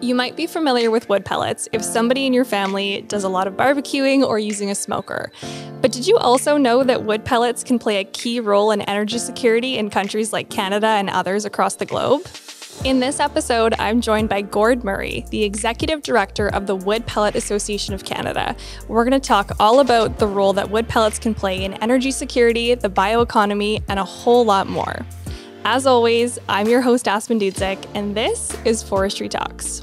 You might be familiar with wood pellets if somebody in your family does a lot of barbecuing or using a smoker. But did you also know that wood pellets can play a key role in energy security in countries like Canada and others across the globe? In this episode, I'm joined by Gord Murray, the Executive Director of the Wood Pellet Association of Canada. We're going to talk all about the role that wood pellets can play in energy security, the bioeconomy, and a whole lot more. As always, I'm your host, Aspen, and this is Forestry Talks.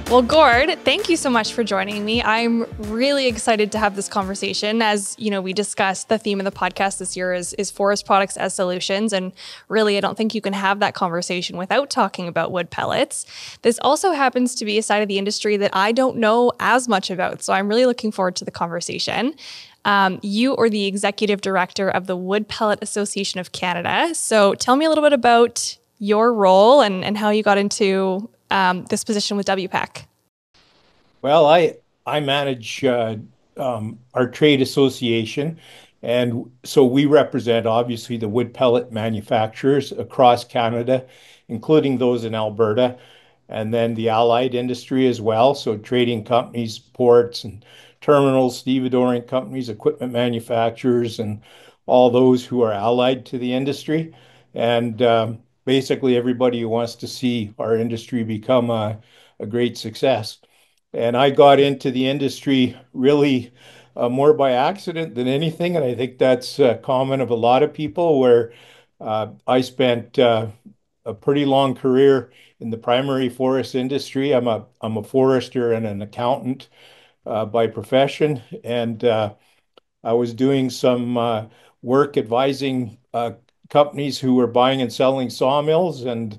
Well, Gord, thank you so much for joining me. I'm really excited to have this conversation. As you know, we discussed the theme of the podcast this year is forest products as solutions. And really, I don't think you can have that conversation without talking about wood pellets. This also happens to be a side of the industry that I don't know as much about. So I'm really looking forward to the conversation. You are the Executive Director of the Wood Pellet Association of Canada. So tell me a little bit about your role and how you got into this position with WPAC. Well, I manage our trade association, and so we represent obviously the wood pellet manufacturers across Canada, including those in Alberta, and then the allied industry as well. So trading companies, ports and terminals, stevedoring companies, equipment manufacturers, and all those who are allied to the industry, and basically everybody who wants to see our industry become a great success. And I got into the industry really more by accident than anything. And I think that's common of a lot of people where I spent a pretty long career in the primary forest industry. I'm a forester and an accountant by profession. And I was doing some work advising companies who were buying and selling sawmills and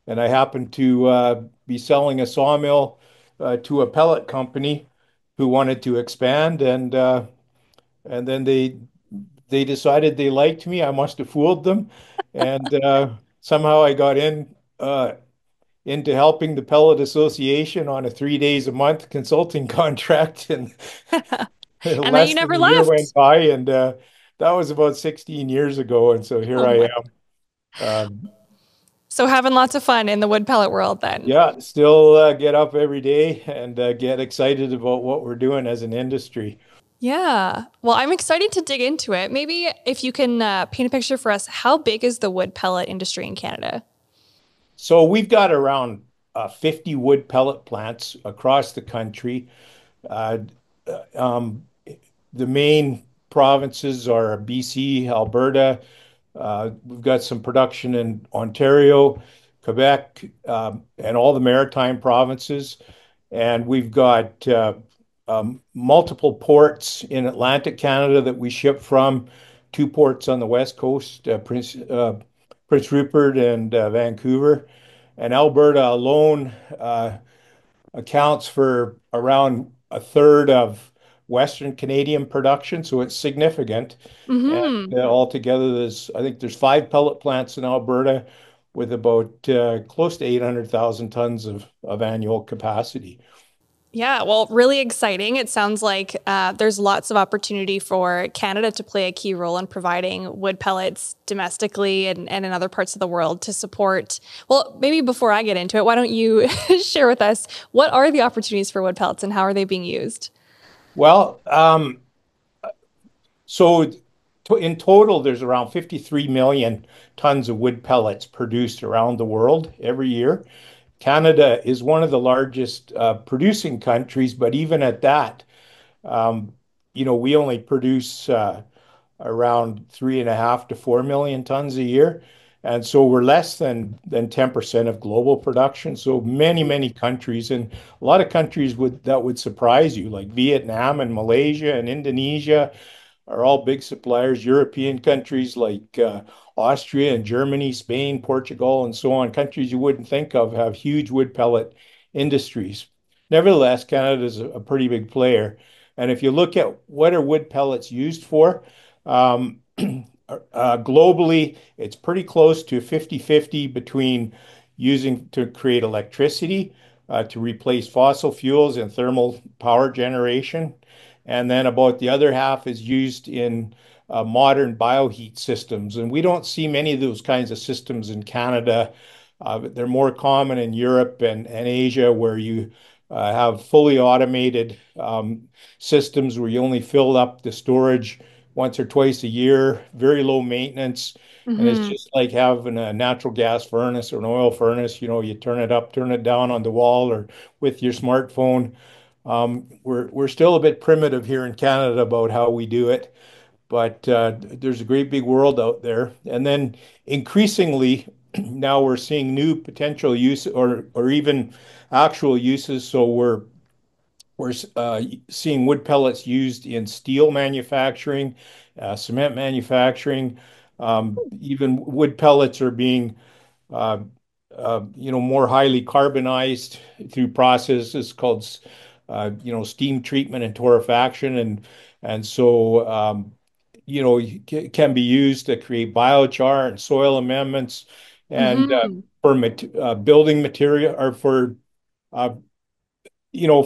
and I happened to be selling a sawmill to a pellet company who wanted to expand, and then they decided they liked me. I must have fooled them, and somehow I got into helping the Pellet Association on a 3 days a month consulting contract, and And then you less than never a year went left. by, and that was about 16 years ago, and so here Oh I my. am. Um, So having lots of fun in the wood pellet world then. Yeah, still get up every day and get excited about what we're doing as an industry. Yeah. Well, I'm excited to dig into it. Maybe if you can paint a picture for us, how big is the wood pellet industry in Canada? So we've got around 50 wood pellet plants across the country. Uh, um, the main provinces are BC, Alberta. We've got some production in Ontario, Quebec, and all the maritime provinces. And we've got multiple ports in Atlantic Canada that we ship from, two ports on the west coast, Prince Rupert and Vancouver. And Alberta alone accounts for around a third of Western Canadian production, so it's significant. And Hmm. altogether, I think there's 5 pellet plants in Alberta with about close to 800,000 tons of annual capacity. Yeah, well, really exciting. It sounds like there's lots of opportunity for Canada to play a key role in providing wood pellets domestically and in other parts of the world to support. Well, maybe before I get into it, why don't you share with us what are the opportunities for wood pellets and how are they being used? Well, so in total, there's around 53 million tons of wood pellets produced around the world every year. Canada is one of the largest producing countries, but even at that, um, we only produce around 3.5 to 4 million tons a year. And so we're less than 10% of global production. So many countries, and a lot of countries that would surprise you, like Vietnam and Malaysia and Indonesia are all big suppliers. European countries like Austria and Germany, Spain, Portugal, and so on, countries you wouldn't think of have huge wood pellet industries. Nevertheless, Canada is a pretty big player. And if you look at what are wood pellets used for, um, globally, it's pretty close to 50-50 between using to create electricity, to replace fossil fuels and thermal power generation, and then about the other half is used in modern bioheat systems. And we don't see many of those kinds of systems in Canada. They're more common in Europe and Asia, where you have fully automated systems where you only fill up the storage once or twice a year, very low maintenance. And it's Hmm. just like having a natural gas furnace or an oil furnace. You turn it up, turn it down on the wall or with your smartphone. We're still a bit primitive here in Canada about how we do it, but there's a great big world out there. And then increasingly, now we're seeing new potential use or even actual uses. So we're seeing wood pellets used in steel manufacturing, cement manufacturing. Even wood pellets are being uh, more highly carbonized through processes called, steam treatment and torrefaction, and so can be used to create biochar and soil amendments, and Hmm. for building material or uh,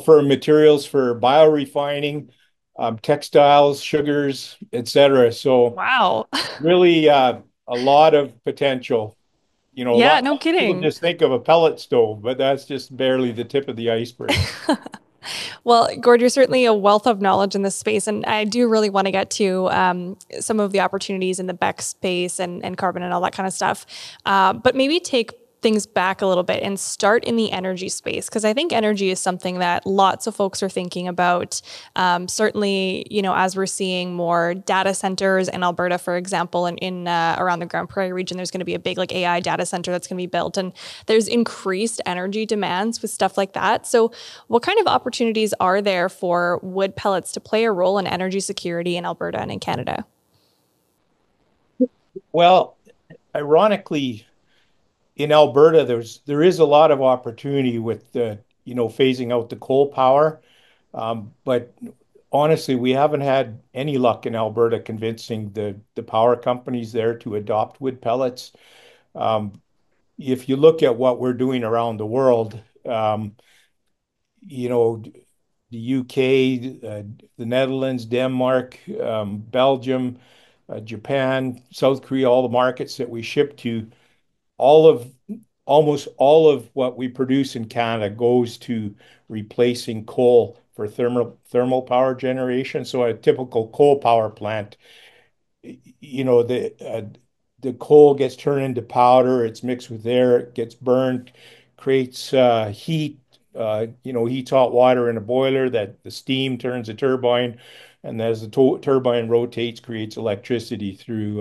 for materials for biorefining, textiles, sugars, etc. So Wow. really a lot of potential. A Yeah, lot no of people kidding. just think of a pellet stove, but that's just barely the tip of the iceberg. Well, Gord, you're certainly a wealth of knowledge in this space, and I do really want to get to some of the opportunities in the BEC space and carbon and all that kind of stuff. But maybe take things back a little bit and start in the energy space, because I think energy is something that lots of folks are thinking about. Certainly, as we're seeing more data centers in Alberta, for example, and in around the Grand Prairie region, there's going to be a big like AI data center that's going to be built, and there's increased energy demands with stuff like that. So what kind of opportunities are there for wood pellets to play a role in energy security in Alberta and in Canada? Well, ironically, in Alberta, there is a lot of opportunity with the phasing out the coal power, but honestly, we haven't had any luck in Alberta convincing the power companies there to adopt wood pellets. Um, if you look at what we're doing around the world, you know, the UK, the Netherlands, Denmark, Belgium, Japan, South Korea, all the markets that we ship to, all of almost all of what we produce in Canada goes to replacing coal for thermal power generation. So a typical coal power plant, you know, the coal gets turned into powder, it's mixed with air, it gets burned, creates heat, heats hot water in a boiler that the steam turns a turbine, and as the turbine rotates, creates electricity through,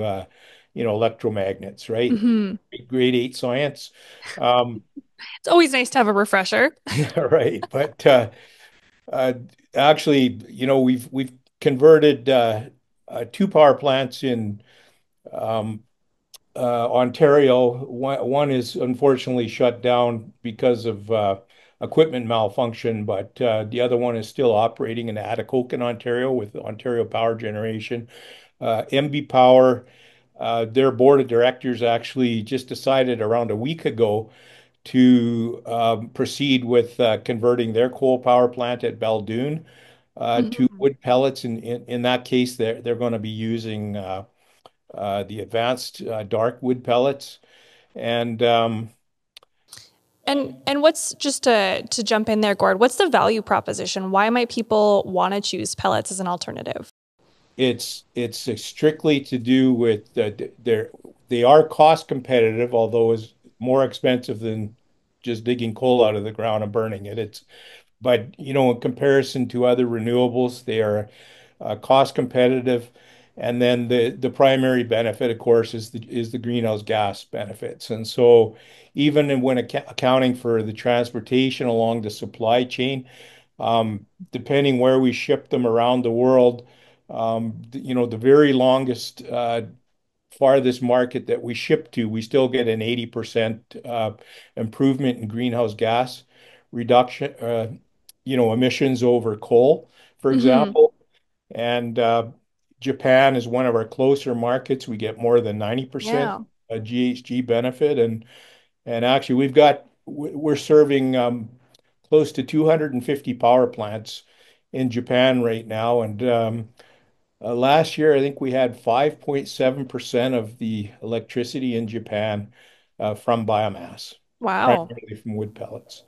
electromagnets, right? Hmm. Grade 8 science. Um, It's always nice to have a refresher. right, but uh, actually, we've converted two power plants in um, Ontario. One is unfortunately shut down because of equipment malfunction, but the other one is still operating in Atikokan, in Ontario, with Ontario Power Generation. MB Power, their board of directors actually just decided around a week ago to proceed with converting their coal power plant at Baldoon to Mhm. wood pellets. In that case, they're going to be using the advanced dark wood pellets. And And what's just to jump in there, Gord? What's the value proposition? Why might people want to choose pellets as an alternative? it's strictly to do with they are cost competitive, although is more expensive than just digging coal out of the ground and burning it. But in comparison to other renewables, they are cost competitive. And then the primary benefit, of course, is the greenhouse gas benefits. And so when accounting for the transportation along the supply chain, depending where we ship them around the world, the very longest, farthest market that we ship to, we still get an 80% improvement in greenhouse gas reduction, emissions over coal, for Hmm. example. And Japan is one of our closer markets. We get more than 90% Yeah. GHG benefit. And actually, we're serving close to 250 power plants in Japan right now. And last year, I think we had 5.7% of the electricity in Japan from biomass, Wow. primarily from wood pellets.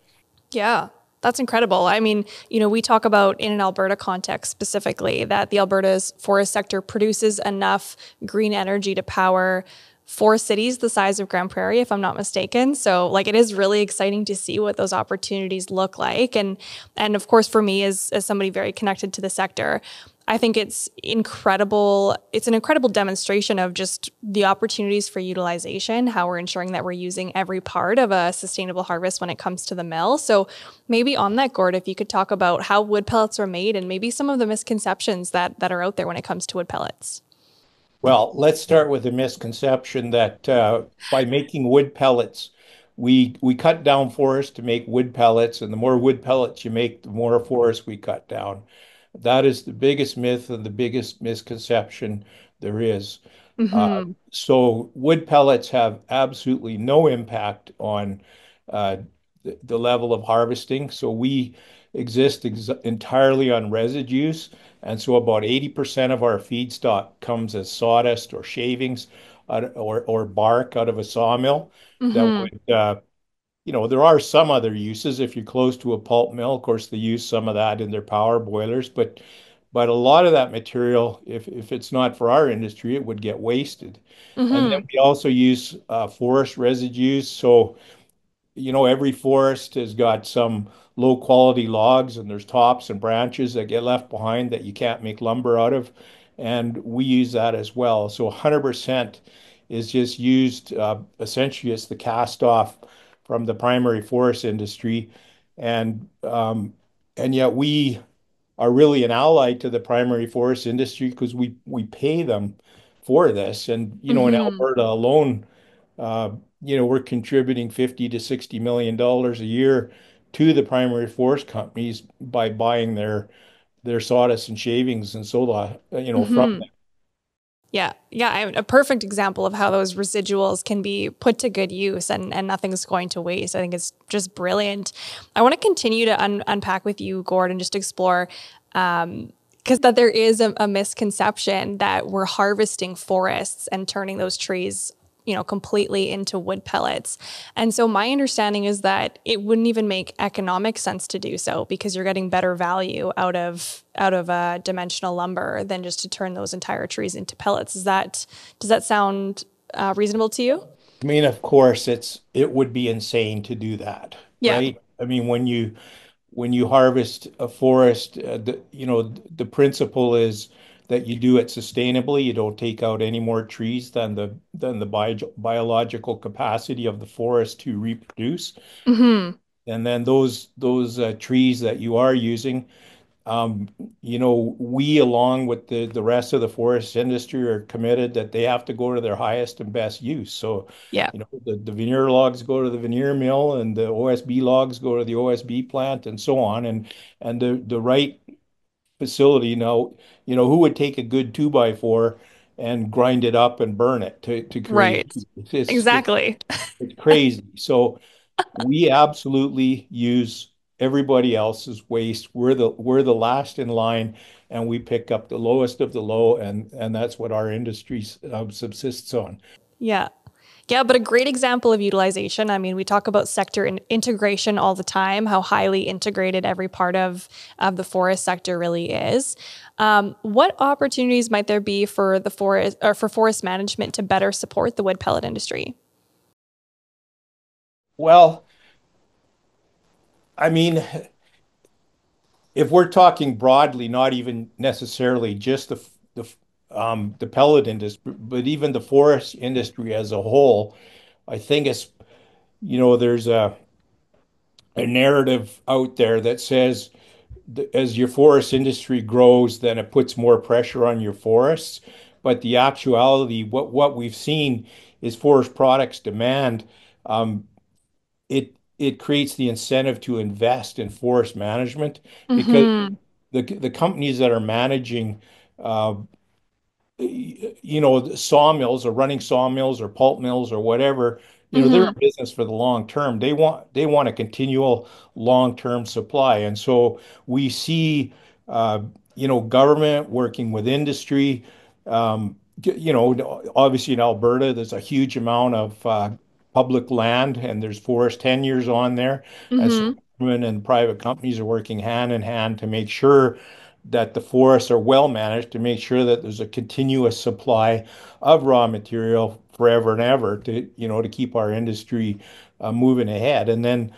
Yeah, that's incredible. I mean, we talk about in an Alberta context specifically that the Alberta's forest sector produces enough green energy to power four cities the size of Grand Prairie, if I'm not mistaken. So, like, it is really exciting to see what those opportunities look like. And of course, for me, as somebody very connected to the sector, I think it's incredible. It's an incredible demonstration of just the opportunities for utilization, how we're ensuring that we're using every part of a sustainable harvest when it comes to the mill. So maybe on that, Gord, if you could talk about how wood pellets are made and maybe some of the misconceptions that are out there when it comes to wood pellets. Well, let's start with the misconception that by making wood pellets, we cut down forests to make wood pellets, and the more wood pellets you make, the more forest we cut down. That is the biggest myth and the biggest misconception there is. So wood pellets have absolutely no impact on uh, the level of harvesting. So we exist ex entirely on residues. And so about 80% of our feedstock comes as sawdust or shavings or bark out of a sawmill that Mm-hmm. would, there are some other uses. If you're close to a pulp mill, of course, they use some of that in their power boilers, but a lot of that material, if it's not for our industry, it would get wasted. And then Mm-hmm. we also use forest residues. So every forest has got some low quality logs and there's tops and branches that get left behind that you can't make lumber out of. And we use that as well. So 100% is just used essentially as the cast off from the primary forest industry. And yet we are really an ally to the primary forest industry because we pay them for this. And in Mm-hmm. Alberta alone, uh, we're contributing 50 to 60 million dollars a year to the primary forest companies by buying their sawdust and shavings and soda, from Mm-hmm. Yeah, yeah, a perfect example of how those residuals can be put to good use and nothing's going to waste. I think it's just brilliant. I want to continue to unpack with you, Gord, and just explore because that there is a misconception that we're harvesting forests and turning those trees completely into wood pellets. And so my understanding is that it wouldn't even make economic sense to do so because you're getting better value out of dimensional lumber than just to turn those entire trees into pellets. Does that sound reasonable to you? I mean, of course, it would be insane to do that, Yeah. right? I mean, when you harvest a forest, the principle is that you do it sustainably. You don't take out any more trees than the biological capacity of the forest to reproduce. Hmm. And then those trees that you are using, um, we along with the rest of the forest industry are committed that they have to go to their highest and best use. So, Yeah. the veneer logs go to the veneer mill, and the OSB logs go to the OSB plant, and so on. And the right facility now, who would take a good two by four and grind it up and burn it to create Right. heat? It's Exactly. it's crazy. So we absolutely use everybody else's waste. We're the last in line, and we pick up the lowest of the low, and that's what our industry subsists on. Yeah. Yeah, but a great example of utilization. I mean, we talk about sector integration all the time, how highly integrated every part of the forest sector really is. What opportunities might there be for the forest or for forest management to better support the wood pellet industry? Well, I mean, if we're talking broadly, not even necessarily just the pellet industry, but even the forest industry as a whole, I think there's a narrative out there that says as your forest industry grows, then it puts more pressure on your forests. But the actuality, what we've seen is forest products demand. Um, it creates the incentive to invest in forest management because Hmm. the companies that are managing uh, sawmills or running sawmills or pulp mills or whatever, they're Hmm. in business for the long term. They want a continual long-term supply. And so we see uh, government working with industry. Obviously in Alberta, there's a huge amount of public land and there's forest tenures on there. And so Mm-hmm. government and private companies are working hand in hand to make sure that the forests are well managed, to make sure that there's a continuous supply of raw material forever and ever to keep our industry moving ahead. And then,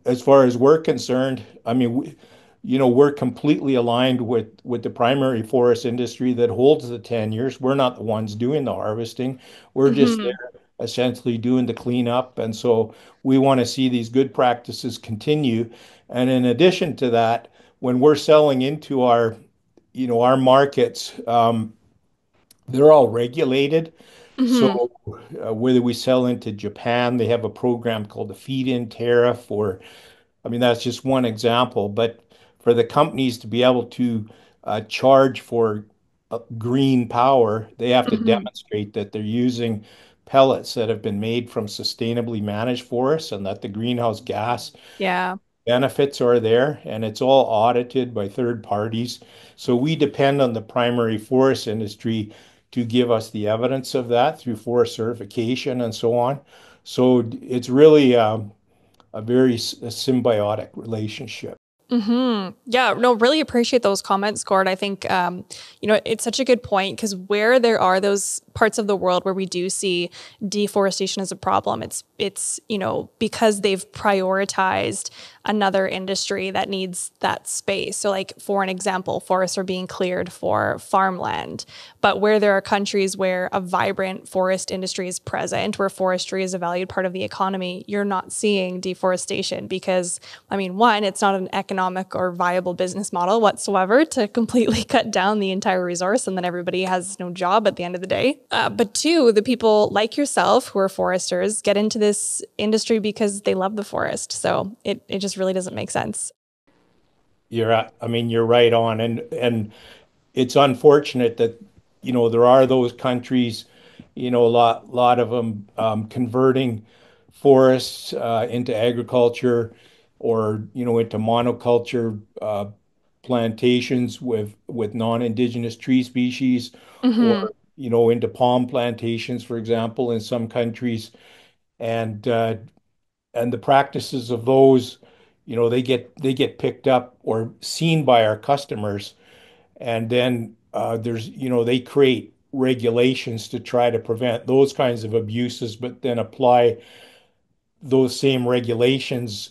as far as we're concerned, I mean, we're completely aligned with the primary forest industry that holds the tenures. We're not the ones doing the harvesting. We're just Mm-hmm. there essentially doing the cleanup. And so we want to see these good practices continue. And in addition to that, when we're selling into our markets, they're all regulated. Mm-hmm. So whether we sell into Japan, they have a program called the feed-in tariff, or I mean, that's just one example. But for the companies to be able to charge for green power, they have to Mm-hmm. demonstrate that they're using pellets that have been made from sustainably managed forests and that the greenhouse gas Yeah. benefits are there, and it's all audited by third parties. So we depend on the primary forest industry to give us the evidence of that through forest certification and so on. So it's really a very symbiotic relationship. Yeah, no, really appreciate those comments, Gord. I think, it's such a good point because where there are those parts of the world where we do see deforestation as a problem, it's because they've prioritized another industry that needs that space. So, like, for an example, forests are being cleared for farmland. But where there are countries where a vibrant forest industry is present, where forestry is a valued part of the economy, you're not seeing deforestation because, I mean, one, it's not an economic or viable business model whatsoever to completely cut down the entire resource and then everybody has no job at the end of the day. But two, the people like yourself who are foresters get into this industry because they love the forest. So it just really doesn't make sense. I mean, you're right on, and it's unfortunate that there are those countries, a lot of them converting forests into agriculture or into monoculture plantations with non-indigenous tree species, Mm-hmm. or into palm plantations, for example, in some countries, and uh, and the practices of those, they get picked up or seen by our customers, and then they create regulations to try to prevent those kinds of abuses, but then apply those same regulations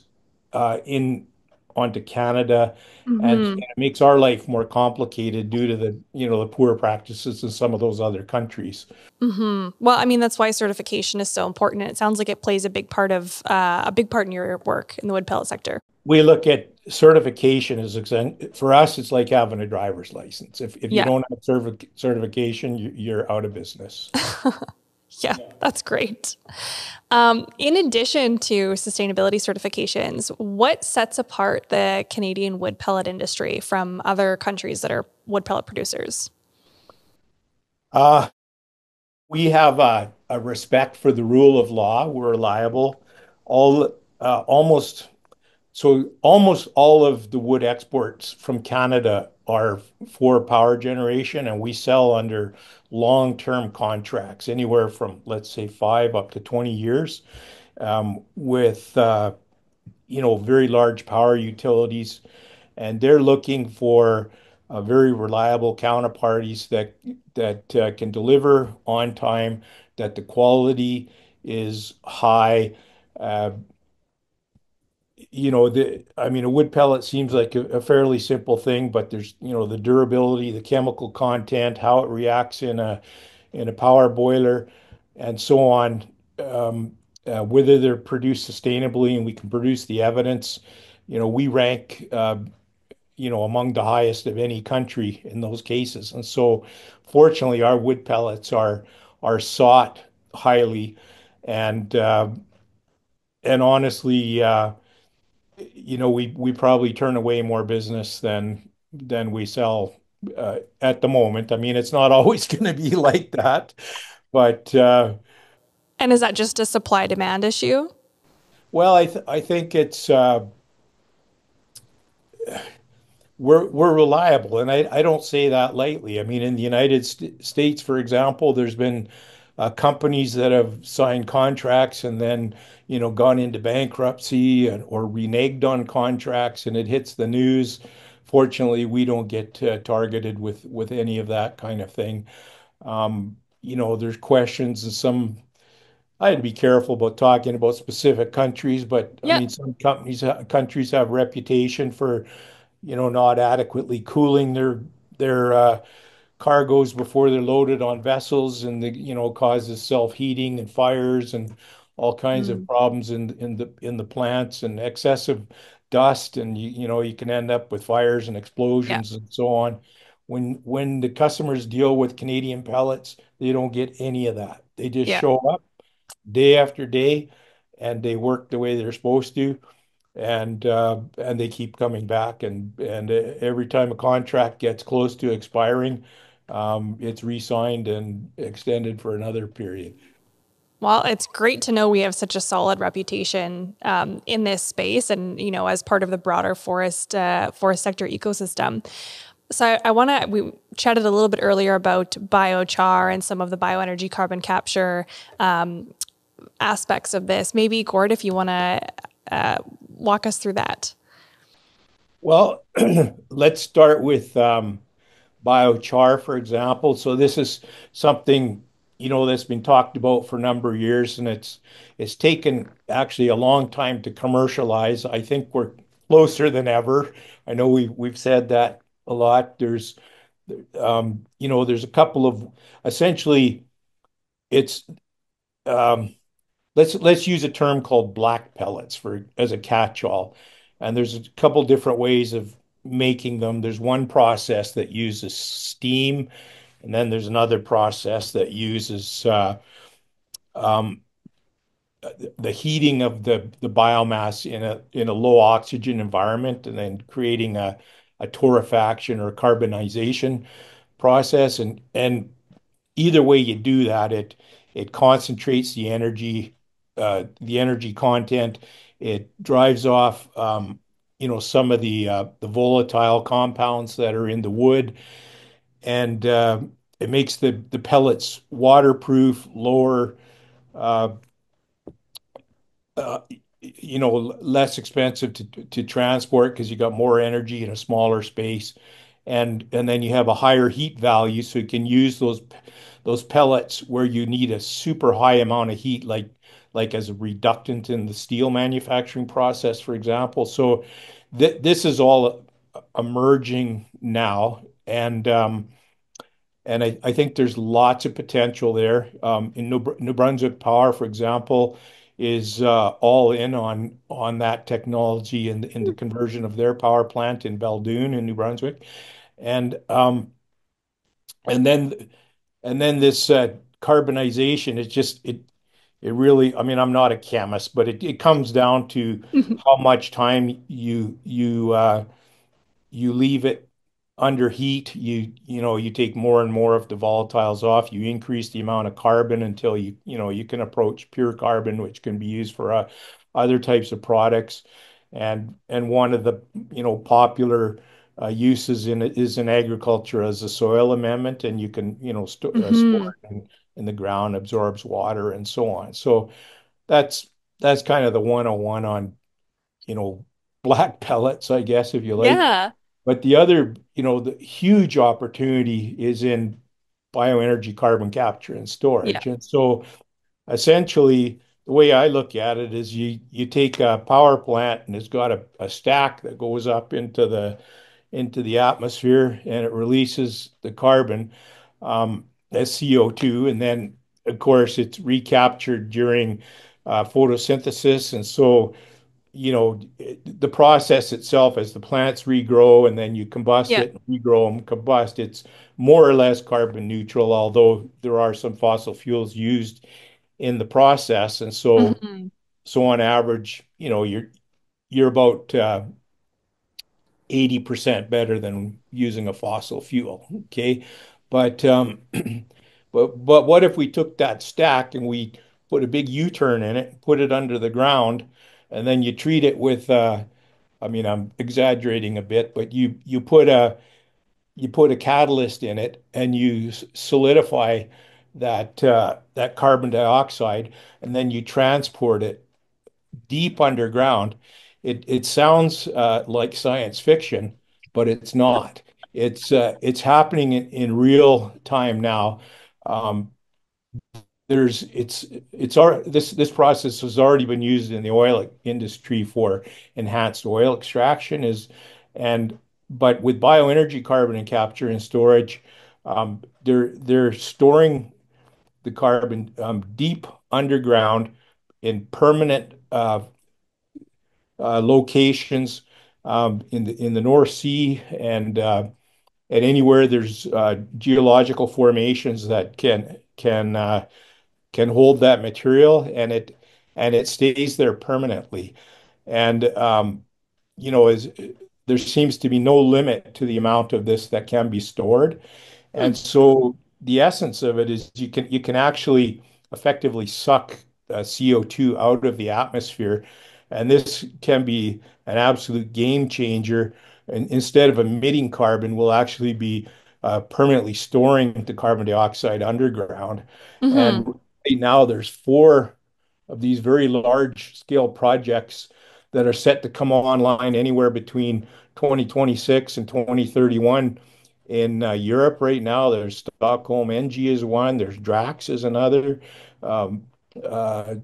in onto Canada, and Mm-hmm. it makes our life more complicated due to the poor practices in some of those other countries. Mm-hmm. Well, I mean, that's why certification is so important. And it sounds like it plays a big part in your work in the wood pellet sector. We look at certification as for us, it's like having a driver's license. If you Yeah. don't have certification, you're out of business. Yeah, that's great. In addition to sustainability certifications, what sets apart the Canadian wood pellet industry from other countries that are wood pellet producers? Uh, we have a respect for the rule of law. We're reliable. All almost almost all of the wood exports from Canada are for power generation, and we sell under long-term contracts, anywhere from, let's say, 5 up to 20 years, with very large power utilities, and they're looking for very reliable counterparties that can deliver on time, that the quality is high. Uh, I mean, a wood pellet seems like a fairly simple thing, but there's, the durability, the chemical content, how it reacts in a power boiler, and so on. Whether they're produced sustainably, and we can produce the evidence. We rank, among the highest of any country in those cases. And so, fortunately, our wood pellets are sought highly, and honestly, we probably turn away more business than we sell at the moment. I mean, it's not always going to be like that, but And is that just a supply demand issue? well, I think it's we're reliable, and I don't say that lightly. I mean, in the United States, for example, there's been companies that have signed contracts and then, gone into bankruptcy or reneged on contracts, and it hits the news. Fortunately, we don't get targeted with any of that kind of thing. There's questions and some. I had to be careful about talking about specific countries, but I Yeah. mean, some countries have reputation for not adequately cooling their cargoes before they're loaded on vessels, and causes self-heating and fires and all kinds of Mm, problems in the plants, and excessive dust, and you can end up with fires and yeah. explosions and so on. When the customers deal with Canadian pellets, they don't get any of that. They just Yeah. show up day after day, and they work the way they're supposed to, and they keep coming back, and every time a contract gets close to expiring, it's re-signed and extended for another period. Well, it's great to know we have such a solid reputation in this space, and as part of the broader forest sector ecosystem. So we chatted a little bit earlier about biochar and some of the bioenergy carbon capture aspects of this. Maybe Gord, if you want to walk us through that. Well, let's start with biochar, for example. So this is something that's been talked about for a number of years, and it's taken actually a long time to commercialize. I think we're closer than ever. I know we've said that a lot. There's a couple of essentially it's um, let's use a term called black pellets for as a catch-all. And there's a couple different ways of making them. There's one process that uses steam, and then there's another process that uses um, the heating of the biomass in a low oxygen environment, and then creating a torrefaction or carbonization process. And either way you do that, it concentrates the energy content. It drives off, some of the volatile compounds that are in the wood, and it makes the pellets waterproof, lower, uh, uh, less expensive to transport because you got more energy in a smaller space, and then you have a higher heat value, so you can use those pellets where you need a super high amount of heat, like as a reductant in the steel manufacturing process, for example. So this is all emerging now, and I think there's lots of potential there. In New Brunswick Power, for example, is all in on that technology in the conversion of their power plant in Beldoon in New Brunswick, and um, and then this carbonization. It really. I mean, I'm not a chemist, but it comes down to how much time you leave it under heat. You take more and more of the volatiles off. You increase the amount of carbon until you can approach pure carbon, which can be used for other types of products. And one of the popular uses in it is in agriculture as a soil amendment, and you can Hmm. store it in the ground, absorbs water, and so on. So that's that's kind of the 101 on you know black pellets, I guess, if you like. Yeah. But the other, the huge opportunity is in bioenergy carbon capture and Yeah. storage. And so essentially, the way I look at it is you take a power plant, and it's got a stack that goes up into the atmosphere, and it releases the carbon as CO2, and then of course it's recaptured during photosynthesis. And so the process itself, as the plants regrow and then you combust Yeah. it, regrow and combust, it's more or less carbon neutral, although there are some fossil fuels used in the process. And Hmm. so on average, you're about 80% better than using a fossil fuel. Okay. But but what if we took that stack and we put a big U-turn in it, put it under the ground, and then you treat it with I mean, I'm exaggerating a bit, but you put a catalyst in it and you solidify that carbon dioxide, and then you transport it deep underground. It sounds like science fiction, but it's not. It's happening in real time now. Um, there's it's our this process has already been used in the oil industry for enhanced oil extraction is and but with bioenergy carbon and capture and storage, they're storing the carbon deep underground in permanent locations in the North Sea and anywhere there's geological formations that can hold that material, and it stays there permanently. And as there seems to be no limit to the amount of this that can be stored. Hmm. And so the essence of it is you can actually effectively suck CO2 out of the atmosphere, and this can be an absolute game changer. And instead of emitting carbon, we'll actually be permanently storing the carbon dioxide underground. And Hmm. right now, there's four of these very large scale projects that are set to come online anywhere between 2026 and 2031 in Europe right now. There's Stockholm NG is one. There's Drax is another. Um, uh,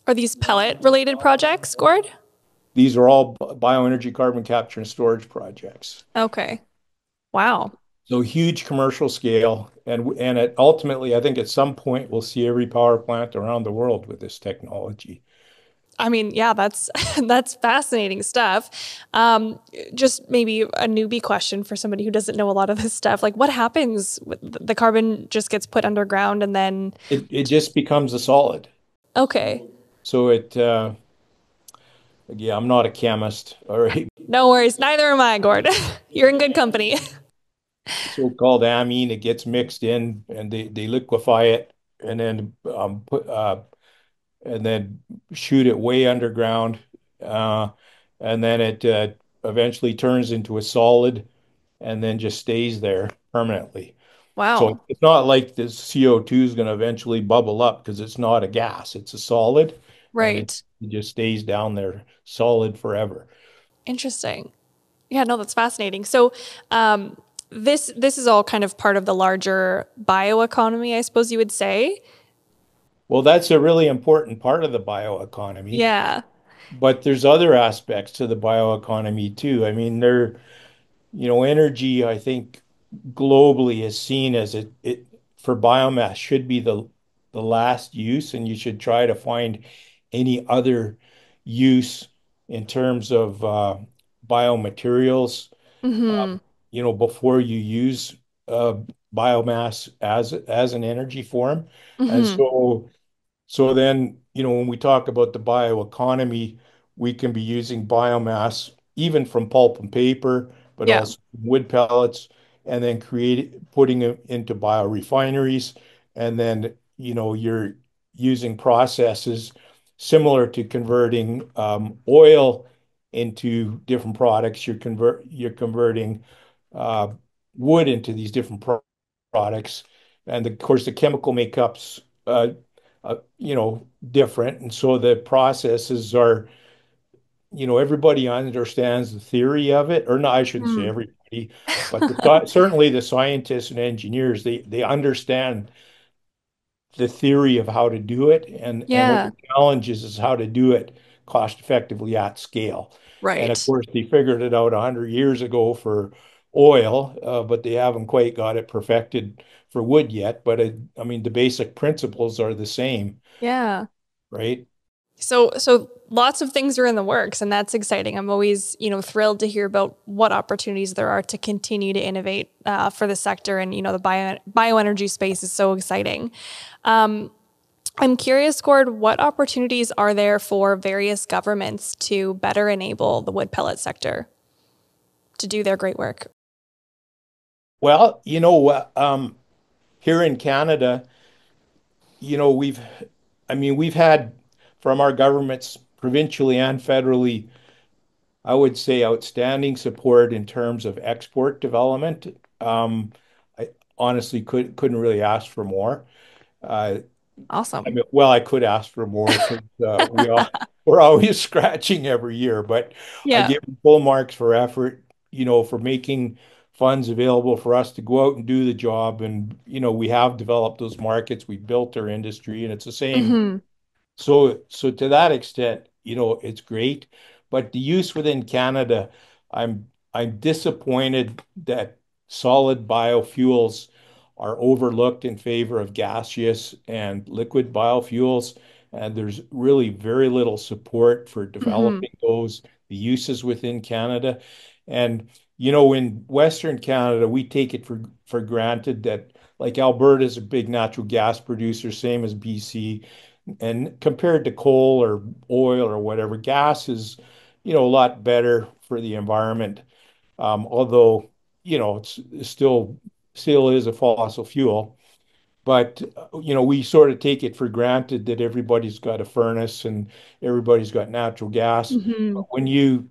Are these pellet related projects, Gord? these are all bioenergy carbon capture and storage projects. Okay. Wow. So huge commercial scale, and ultimately, I think at some point we'll see every power plant around the world with this technology. I mean, yeah, that's that's fascinating stuff. Just maybe a newbie question for somebody who doesn't know a lot of this stuff. Like, what happens? The carbon just gets put underground, and then It just becomes a solid. okay, So again, I'm not a chemist, all right. no worries. Neither am I, Gord. You're in good company. So-called amine, it gets mixed in and they liquefy it and then and then shoot it way underground. Uh, and then it eventually turns into a solid and then just stays there permanently. So Wow. it's not like the CO2 is going to eventually bubble up because it's not a gas, it's a solid, and it Right. just stays down there solid forever. Interesting. Yeah, no, that's fascinating. So, um, this is all kind of part of the larger bioeconomy, I suppose you would say. Well, that's a really important part of the bioeconomy, Yeah. but there's other aspects to the bioeconomy too. I mean, energy, I think globally is seen as it for biomass should be the last use, and you should try to find any other use in terms of biomaterials, Hmm. before you use uh, biomass as an energy form. And Hmm. so then, when we talk about the bioeconomy, we can be using biomass even from pulp and paper, but Yeah. also wood pellets, and then putting it into biorefineries. And then, you're using processes similar to converting oil into different products. You're converting uh, wood into these different products. And of course, the chemical makeup's different. And so the processes are, everybody understands the theory of it, or no, I shouldn't say Hmm. everybody, but certainly the scientists and engineers, they understand the theory of how to do it. And what the Yeah. challenge is how to do it cost effectively at scale. And of Right. course, they figured it out 100 years ago for oil, but they haven't quite got it perfected for wood yet. But I mean, the basic principles are the same, Yeah. right? So lots of things are in the works, and that's exciting. I'm always, thrilled to hear about what opportunities there are to continue to innovate for the sector, and the bioenergy space is so exciting. Um, I'm curious, Gord, what opportunities are there for various governments to better enable the wood pellet sector to do their great work? Well, here in Canada, you know, we've, I mean, we've had from our governments, provincially and federally, I would say outstanding support in terms of export development. I honestly couldn't really ask for more. Uh, I Awesome. mean, well, I could ask for more because we're always scratching every year, but I Yeah. give them full marks for effort, for making funds available for us to go out and do the job. And, we have developed those markets, we built our industry, and it's the same. Hmm. So to that extent, it's great. But the use within Canada, I'm disappointed that solid biofuels are overlooked in favor of gaseous and liquid biofuels. And there's really very little support for Hmm. developing the uses within Canada. And, in Western Canada, we take it for granted that like Alberta is a big natural gas producer, same as BC. And compared to coal or oil or whatever, gas is, a lot better for the environment. Although, it's still is a fossil fuel. But, we sort of take it for granted that everybody's got a furnace and everybody's got natural gas. Hmm. But when you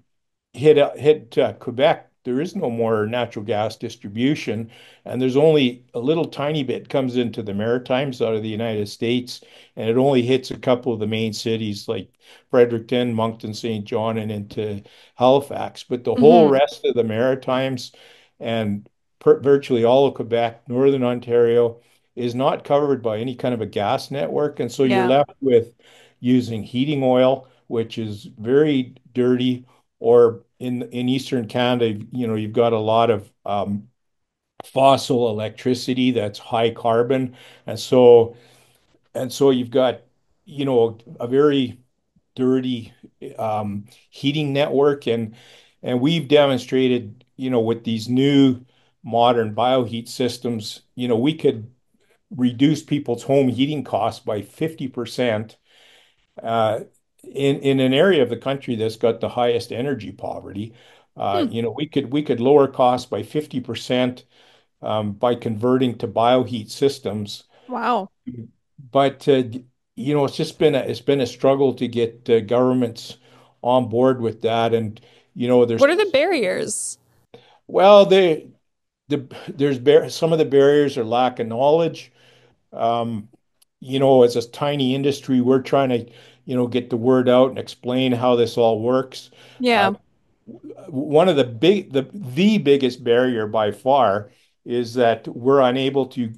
hit Quebec, there is no more natural gas distribution, and there's only a little tiny bit comes into the Maritimes out of the United States, and it only hits a couple of the main cities like Fredericton, Moncton, St. John, and into Halifax. But the whole Hmm. rest of the Maritimes and virtually all of Quebec, Northern Ontario, is not covered by any kind of a gas network, and so you're Yeah. left with using heating oil, which is very dirty, or in Eastern Canada, you've got a lot of fossil electricity that's high carbon, and so you've got a very dirty heating network, and we've demonstrated with these new modern bioheat systems, we could reduce people's home heating costs by 50%, uh, in an area of the country that's got the highest energy poverty. Hmm. We could lower costs by 50%, by converting to bioheat systems. Wow. But it's been a struggle to get governments on board with that. And there's What are the barriers? well, some of the barriers are lack of knowledge. Um, as a tiny industry, we're trying to, get the word out and explain how this all works. Uh, Yeah. one of the biggest barrier by far is that we're unable to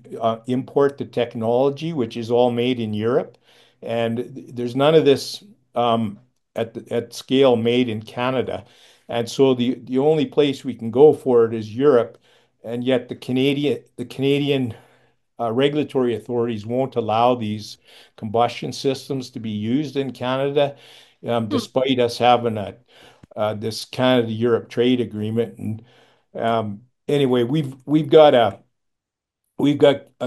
import the technology, which is all made in Europe, and there's none of this at scale made in Canada. And so the only place we can go for it is Europe, and yet the Canadian regulatory authorities won't allow these combustion systems to be used in Canada, Hmm. despite us having this Canada-Europe trade agreement. And anyway, we've got a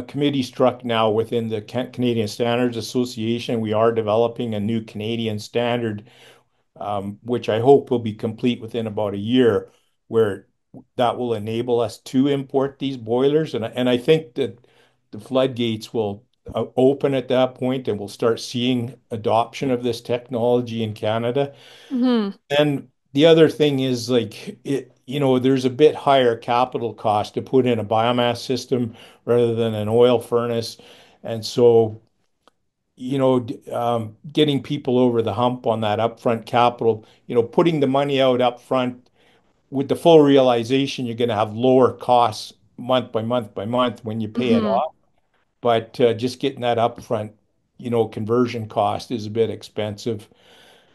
committee struck now within the Canadian Standards Association. We are developing a new Canadian standard, which I hope will be complete within about a year, where that will enable us to import these boilers. And I think that the floodgates will open at that point, and we'll start seeing adoption of this technology in Canada. Hmm. And the other thing is like there's a bit higher capital cost to put in a biomass system rather than an oil furnace. And so getting people over the hump on that upfront capital, putting the money out upfront with the full realization you're going to have lower costs month by month by month when you pay it Hmm. off. But just getting that upfront, conversion cost is a bit expensive.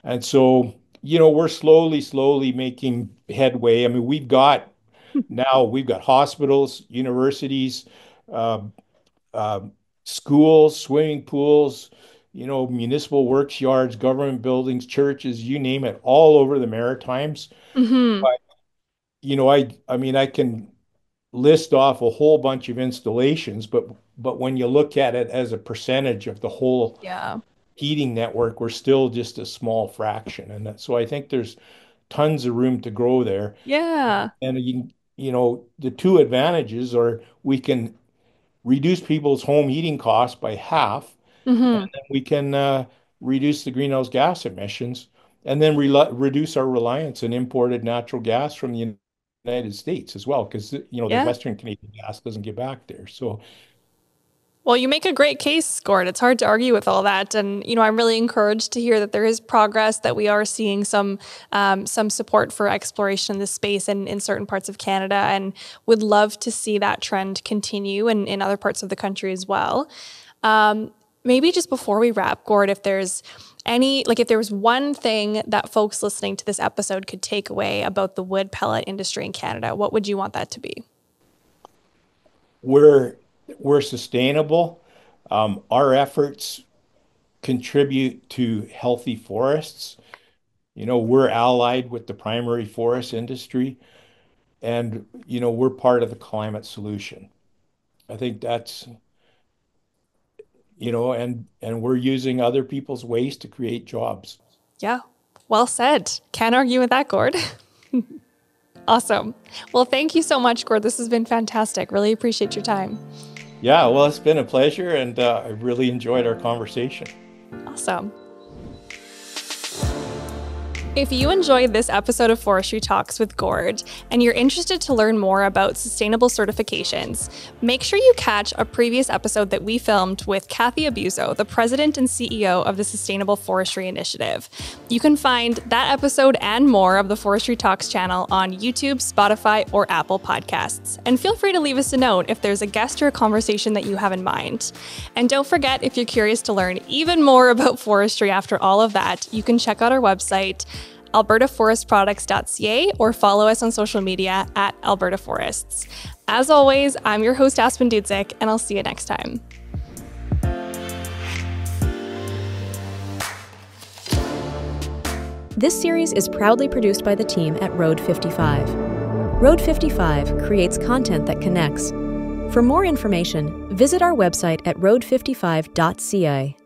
And so, we're slowly making headway. I mean, we've got hospitals, universities, uh, uh, schools, swimming pools, municipal works yards, government buildings, churches, you name it, all over the Maritimes. Hmm. But, I mean, I can list off a whole bunch of installations, but when you look at it as a percentage of the whole Yeah. heating network, we're still just a small fraction. And so I think there's tons of room to grow there. Yeah. And the two advantages are we can reduce people's home heating costs by half, and Hmm. then we can reduce the greenhouse gas emissions. and then reduce our reliance on imported natural gas from the United States as well, because the Yeah. Western Canadian gas doesn't get back there. So Well, you make a great case, Gord. It's hard to argue with all that, and I'm really encouraged to hear that there is progress. That we are seeing some support for exploration in this space in certain parts of Canada, and would love to see that trend continue in other parts of the country as well. Maybe just before we wrap, Gord, if there's if there was one thing that folks listening to this episode could take away about the wood pellet industry in Canada, what would you want that to be? we're we're sustainable. Our efforts contribute to healthy forests. We're allied with the primary forest industry, and we're part of the climate solution. I think that's, and we're using other people's waste to create jobs. Yeah, well said. Can't argue with that, Gord. Awesome. Well, thank you so much, Gord. This has been fantastic. Really appreciate your time. Yeah, well, it's been a pleasure, and I really enjoyed our conversation. Awesome. If you enjoyed this episode of Forestry Talks with Gord and you're interested to learn more about sustainable certifications, make sure you catch a previous episode that we filmed with Kathy Abuso, the president and CEO of the Sustainable Forestry Initiative. You can find that episode and more of the Forestry Talks channel on YouTube, Spotify, or Apple Podcasts. And feel free to leave us a note if there's a guest or a conversation that you have in mind. And don't forget, if you're curious to learn even more about forestry after all of that, you can check out our website, albertaforestproducts.ca, or follow us on social media at Alberta Forests. As always, I'm your host, Aspen, and I'll see you next time. This series is proudly produced by the team at Road 55. Road 55 creates content that connects. For more information, visit our website at road55.ca.